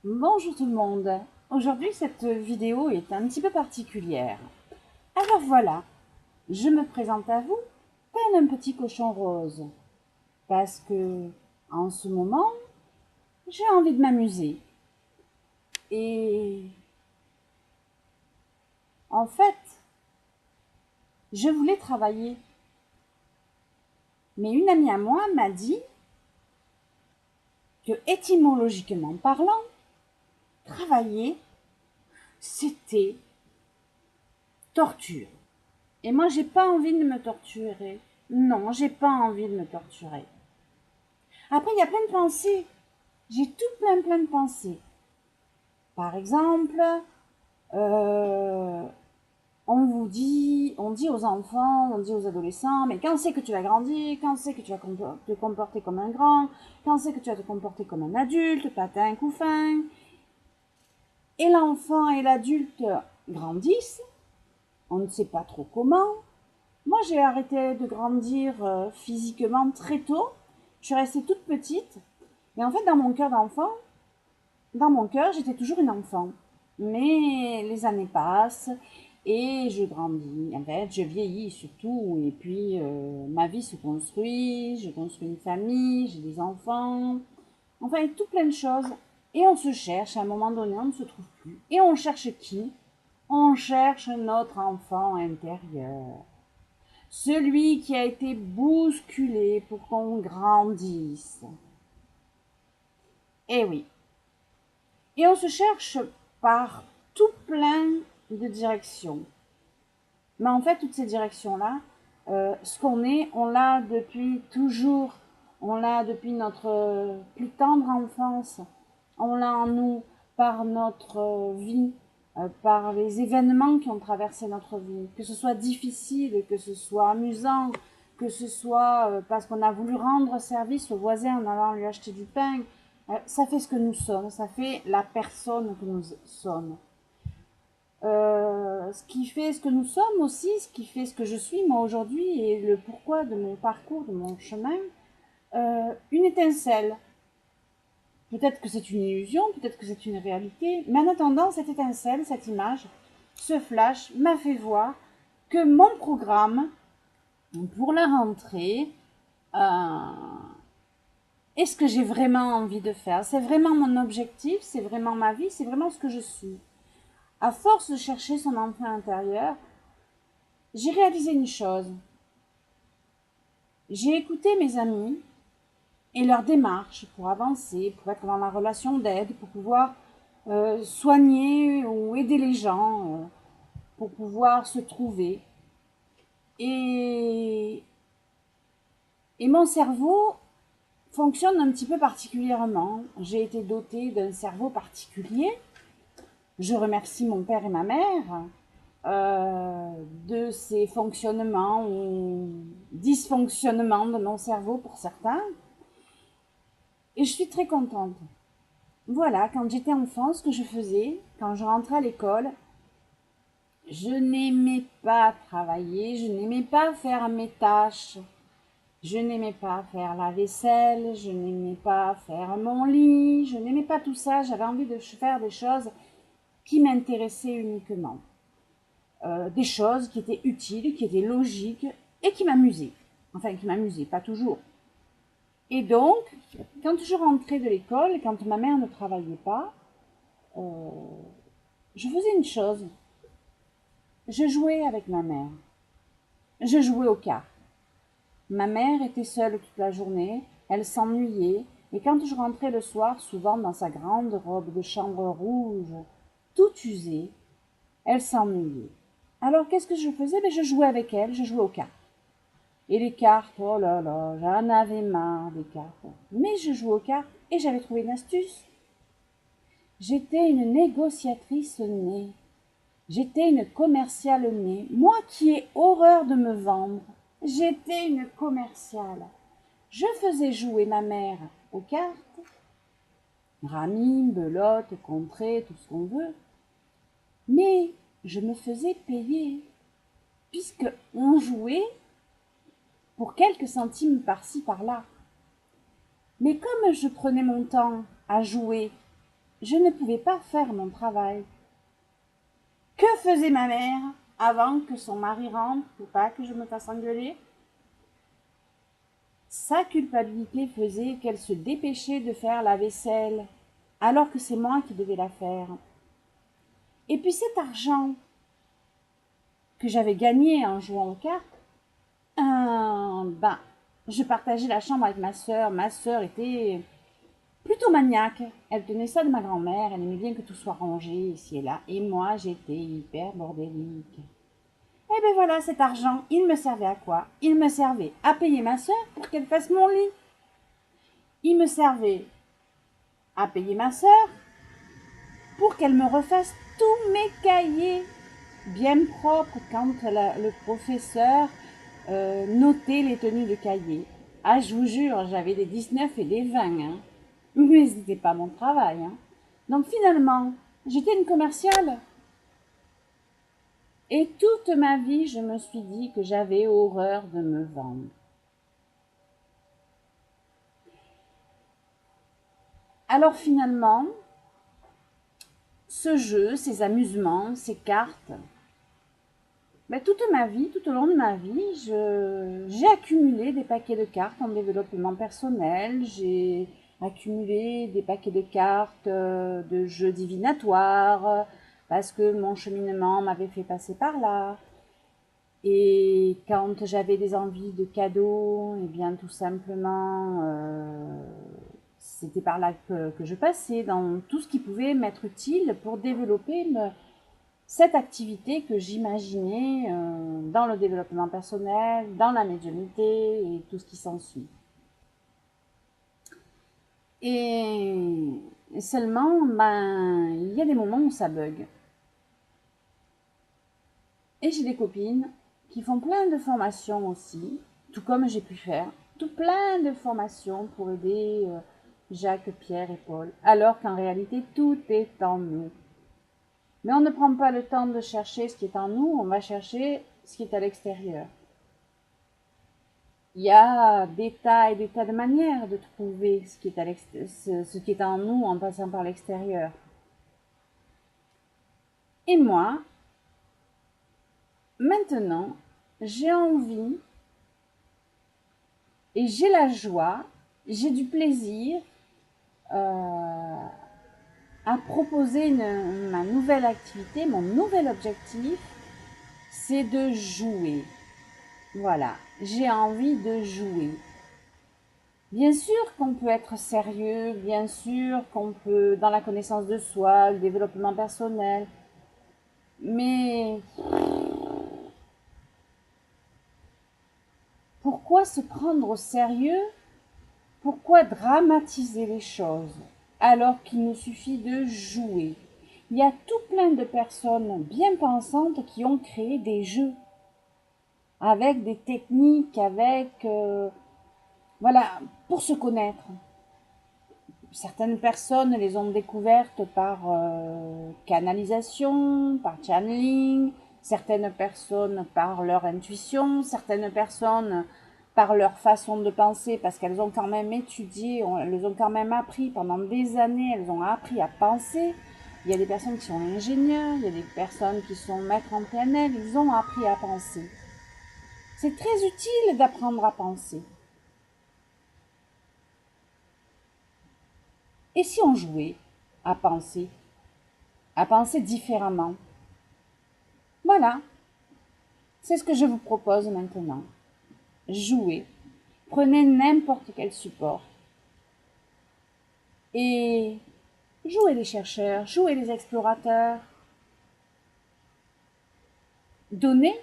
Bonjour tout le monde. Aujourd'hui, cette vidéo est un petit peu particulière. Alors voilà, je me présente à vous, tel un petit cochon rose, parce que en ce moment, j'ai envie de m'amuser. Et en fait, je voulais travailler. Mais une amie à moi m'a dit que, étymologiquement parlant, travailler, c'était torture. Et moi, j'ai pas envie de me torturer. Non, j'ai pas envie de me torturer. Après, il y a plein de pensées. J'ai tout plein de pensées. Par exemple, euh, on dit aux enfants, on dit aux adolescents, mais quand c'est que tu vas grandir, quand c'est que tu vas te comporter comme un grand, quand c'est que tu vas te comporter comme un adulte, patin, couffin. Et l'enfant et l'adulte grandissent, on ne sait pas trop comment. Moi, j'ai arrêté de grandir physiquement très tôt. Je suis restée toute petite. Et en fait, dans mon cœur, j'étais toujours une enfant. Mais les années passent et je grandis. En fait, je vieillis surtout. Et puis, ma vie se construit. Je construis une famille, j'ai des enfants. Enfin, tout plein de choses. Et on se cherche. À un moment donné, on ne se trouve plus. Et on cherche qui? On cherche notre enfant intérieur. Celui qui a été bousculé pour qu'on grandisse. Eh oui. Et on se cherche par tout plein de directions. Mais en fait, toutes ces directions-là, ce qu'on est, on l'a depuis toujours. On l'a depuis notre plus tendre enfance. On l'a en nous par notre vie, par les événements qui ont traversé notre vie. Que ce soit difficile, que ce soit amusant, que ce soit parce qu'on a voulu rendre service au voisin en allant lui acheter du pain. Ça fait ce que nous sommes, ça fait la personne que nous sommes. Ce qui fait ce que nous sommes aussi, ce qui fait ce que je suis moi aujourd'hui et le pourquoi de mon parcours, de mon chemin, une étincelle. Peut-être que c'est une illusion, peut-être que c'est une réalité, mais en attendant, cette étincelle, cette image, ce flash m'a fait voir que mon programme pour la rentrée est ce que j'ai vraiment envie de faire. C'est vraiment mon objectif, c'est vraiment ma vie, c'est vraiment ce que je suis. À force de chercher son enfant intérieur, j'ai réalisé une chose. J'ai écouté mes amis et leur démarche pour avancer, pour être dans la relation d'aide, pour pouvoir soigner ou aider les gens, pour pouvoir se trouver. Et, et mon cerveau fonctionne un petit peu particulièrement. J'ai été dotée d'un cerveau particulier. Je remercie mon père et ma mère de ces fonctionnements ou dysfonctionnements de mon cerveau pour certains. Et je suis très contente. Voilà, quand j'étais enfant, ce que je faisais, quand je rentrais à l'école, je n'aimais pas travailler, je n'aimais pas faire mes tâches, je n'aimais pas faire la vaisselle, je n'aimais pas faire mon lit, je n'aimais pas tout ça, j'avais envie de faire des choses qui m'intéressaient uniquement. Des choses qui étaient utiles, qui étaient logiques et qui m'amusaient. Enfin, qui m'amusaient, pas toujours. Et donc, quand je rentrais de l'école, quand ma mère ne travaillait pas, je faisais une chose. Je jouais avec ma mère. Je jouais aux cartes. Ma mère était seule toute la journée, elle s'ennuyait, et quand je rentrais le soir, souvent dans sa grande robe de chambre rouge, tout usée, elle s'ennuyait. Alors qu'est-ce que je faisais? Je jouais avec elle, je jouais aux cartes. Et les cartes, oh là là, j'en avais marre des cartes. Mais je jouais aux cartes et j'avais trouvé une astuce. J'étais une négociatrice née. J'étais une commerciale née. Moi qui ai horreur de me vendre, j'étais une commerciale. Je faisais jouer ma mère aux cartes, Rami, belote, contrée, tout ce qu'on veut. Mais je me faisais payer, puisque on jouait pour quelques centimes par-ci par-là. Mais comme je prenais mon temps à jouer je ne pouvais pas faire mon travail. Que faisait ma mère avant que son mari rentre pour pas que je me fasse engueuler? Sa culpabilité faisait qu'elle se dépêchait de faire la vaisselle, alors que c'est moi qui devais la faire. Et puis cet argent que j'avais gagné en jouant aux cartes, ben, je partageais la chambre avec ma sœur. Ma sœur était plutôt maniaque. Elle tenait ça de ma grand-mère. Elle aimait bien que tout soit rangé ici et là. Et moi, j'étais hyper bordélique. Et ben voilà, cet argent, il me servait à quoi? Il me servait à payer ma sœur pour qu'elle fasse mon lit. Il me servait à payer ma sœur pour qu'elle me refasse tous mes cahiers bien propres quand le professeur notait les tenues de cahier. Ah, je vous jure, j'avais des 19 et des 20, hein. Mais ce n'était pas mon travail, hein. Donc finalement, j'étais une commerciale. Et toute ma vie, je me suis dit que j'avais horreur de me vendre. Alors finalement, ce jeu, ces amusements, ces cartes, toute ma vie, tout au long de ma vie, j'ai accumulé des paquets de cartes en développement personnel, j'ai accumulé des paquets de cartes de jeux divinatoires, parce que mon cheminement m'avait fait passer par là. Et quand j'avais des envies de cadeaux, eh bien tout simplement, c'était par là que je passais, dans tout ce qui pouvait m'être utile pour développer cette activité que j'imaginais dans le développement personnel, dans la médiumnité et tout ce qui s'ensuit. Et seulement, il y a des moments où ça bug. Et j'ai des copines qui font plein de formations aussi, tout comme j'ai pu faire, tout plein de formations pour aider Jacques, Pierre et Paul, alors qu'en réalité, tout est en nous. Mais on ne prend pas le temps de chercher ce qui est en nous, on va chercher ce qui est à l'extérieur. Il y a des tas et des tas de manières de trouver ce qui est en nous en passant par l'extérieur. Et moi, maintenant, j'ai envie et j'ai la joie, j'ai du plaisir à proposer ma nouvelle activité, mon nouvel objectif, c'est de jouer. Voilà, j'ai envie de jouer. Bien sûr qu'on peut être sérieux, bien sûr qu'on peut, dans la connaissance de soi, le développement personnel, mais pourquoi se prendre au sérieux? Pourquoi dramatiser les choses alors qu'il nous suffit de jouer? Il y a tout plein de personnes bien pensantes qui ont créé des jeux avec des techniques, avec voilà, pour se connaître. Certaines personnes les ont découvertes par canalisation, par channeling, certaines personnes par leur intuition, certaines personnes par leur façon de penser, parce qu'elles ont quand même étudié, elles ont quand même appris pendant des années, elles ont appris à penser. Il y a des personnes qui sont ingénieurs, il y a des personnes qui sont maîtres en PNL, ils ont appris à penser. C'est très utile d'apprendre à penser. Et si on jouait à penser différemment? Voilà, c'est ce que je vous propose maintenant. Jouez. Prenez n'importe quel support. Et jouez les chercheurs, jouez les explorateurs. Donnez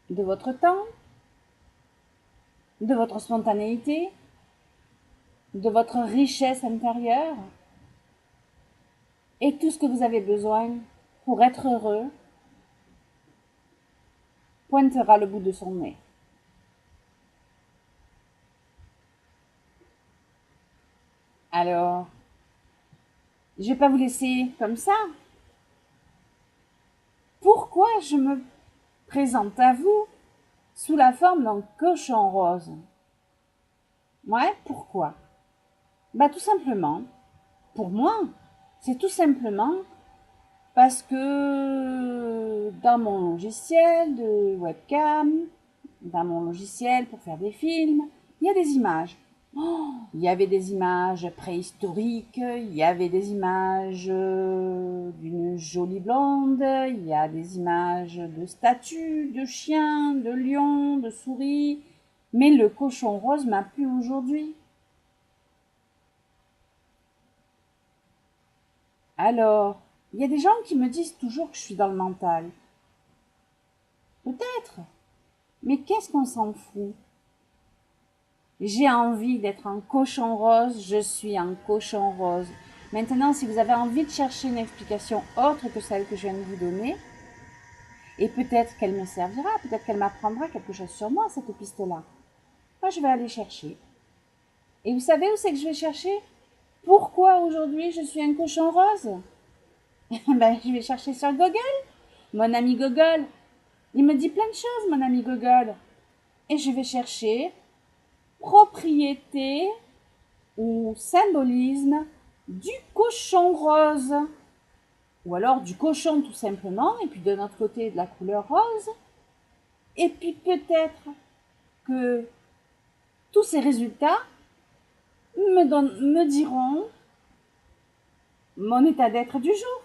de votre temps, de votre spontanéité, de votre richesse intérieure et tout ce que vous avez besoin pour être heureux pointera le bout de son nez. Alors, je ne vais pas vous laisser comme ça. Pourquoi je me présente à vous sous la forme d'un cochon rose? Ouais, pourquoi? Tout simplement Pour moi, c'est tout simplement parce que dans mon logiciel de webcam, dans mon logiciel pour faire des films, il y a des images. Oh, il y avait des images préhistoriques, il y avait des images d'une jolie blonde, il y a des images de statues, de chiens, de lions, de souris. Mais le cochon rose m'a plu aujourd'hui. Alors, il y a des gens qui me disent toujours que je suis dans le mental. Peut-être, mais qu'est-ce qu'on s'en fout? J'ai envie d'être un cochon rose, je suis un cochon rose. Maintenant, si vous avez envie de chercher une explication autre que celle que je viens de vous donner, et peut-être qu'elle me servira, peut-être qu'elle m'apprendra quelque chose sur moi, cette piste-là, moi je vais aller chercher. Et vous savez où c'est que je vais chercher? Pourquoi aujourd'hui je suis un cochon rose? Ben, je vais chercher sur Google. Mon ami Google, il me dit plein de choses, mon ami Google. Et je vais chercher propriété ou symbolisme du cochon rose. Ou alors du cochon tout simplement, et puis de notre côté de la couleur rose. Et puis peut-être que tous ces résultats me diront mon état d'être du jour.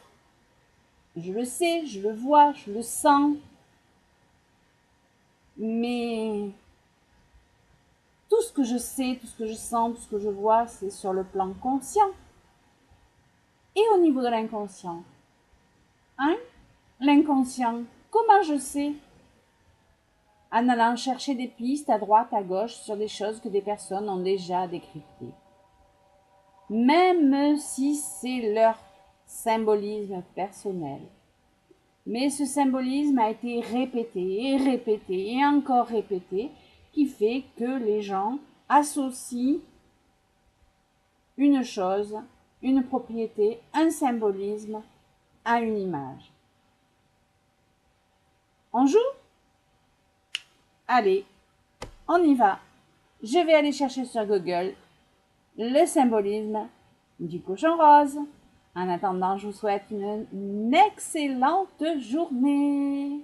Je le sais, je le vois, je le sens. Mais tout ce que je sais, tout ce que je sens, tout ce que je vois, c'est sur le plan conscient. Et au niveau de l'inconscient, hein? L'inconscient, comment je sais? En allant chercher des pistes à droite, à gauche sur des choses que des personnes ont déjà décryptées. Même si c'est leur symbolisme personnel. Mais ce symbolisme a été répété et répété et encore répété, qui fait que les gens associent une chose, une propriété, un symbolisme à une image. On joue? Allez, on y va. Je vais aller chercher sur Google le symbolisme du cochon rose. En attendant, je vous souhaite une excellente journée.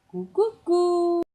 Coucou.